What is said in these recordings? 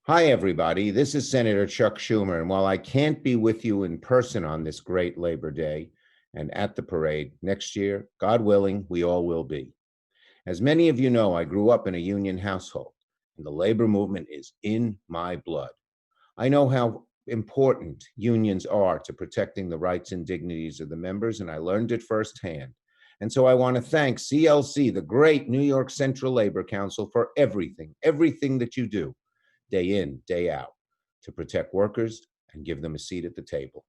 Hi, everybody. This is Senator Chuck Schumer. And while I can't be with you in person on this great Labor Day and at the parade next year, God willing, we all will be. As many of you know, I grew up in a union household, and the labor movement is in my blood. I know how important unions are to protecting the rights and dignities of the members, and I learned it firsthand. And so I want to thank CLC, the great New York Central Labor Council, for everything that you do day in, day out, to protect workers and give them a seat at the table.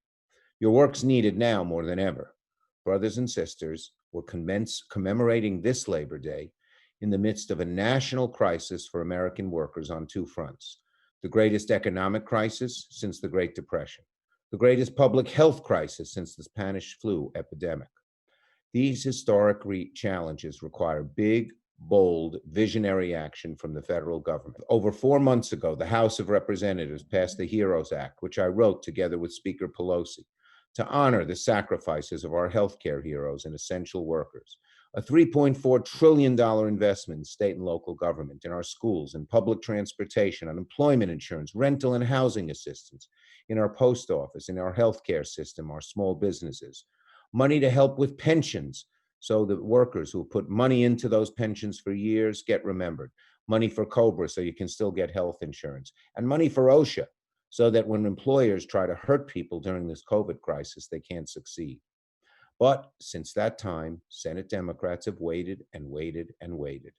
Your work's needed now more than ever. Brothers and sisters, we're commemorating this Labor Day in the midst of a national crisis for American workers on two fronts: the greatest economic crisis since the Great Depression, the greatest public health crisis since the Spanish flu epidemic. These historic challenges require big, bold, visionary action from the federal government. Over 4 months ago, the House of Representatives passed the HEROES Act, which I wrote together with Speaker Pelosi, to honor the sacrifices of our healthcare heroes and essential workers. A $3.4 trillion investment in state and local government, in our schools, in public transportation, unemployment insurance, rental and housing assistance, in our post office, in our healthcare system, our small businesses. Money to help with pensions so that workers who put money into those pensions for years get remembered. Money for COBRA so you can still get health insurance. And money for OSHA so that when employers try to hurt people during this COVID crisis, they can't succeed. But since that time, Senate Democrats have waited and waited and waited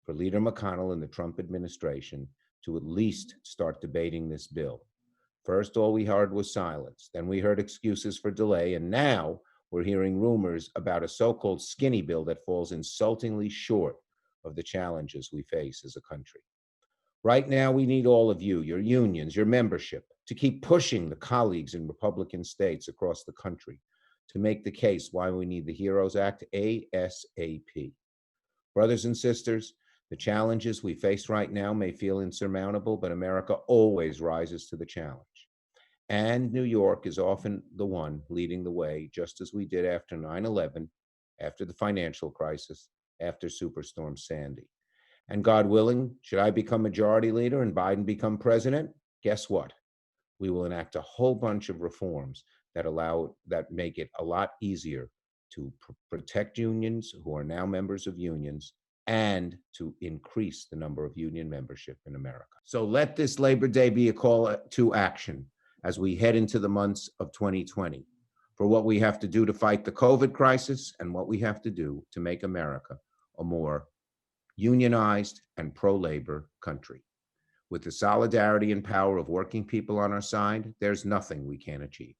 for Leader McConnell and the Trump administration to at least start debating this bill. First, all we heard was silence. Then we heard excuses for delay. And now we're hearing rumors about a so-called skinny bill that falls insultingly short of the challenges we face as a country. Right now, we need all of you, your unions, your membership, to keep pushing the colleagues in Republican states across the country to make the case why we need the HEROES Act ASAP. Brothers and sisters, the challenges we face right now may feel insurmountable, but America always rises to the challenge. And New York is often the one leading the way, just as we did after 9/11, after the financial crisis, after Superstorm Sandy. And God willing, should I become majority leader and Biden become president, guess what? We will enact a whole bunch of reforms that make it a lot easier to protect unions who are now members of unions and to increase the number of union membership in America. So let this Labor Day be a call to action as we head into the months of 2020 for what we have to do to fight the COVID crisis and what we have to do to make America a more unionized and pro-labor country. With the solidarity and power of working people on our side, there's nothing we can't achieve.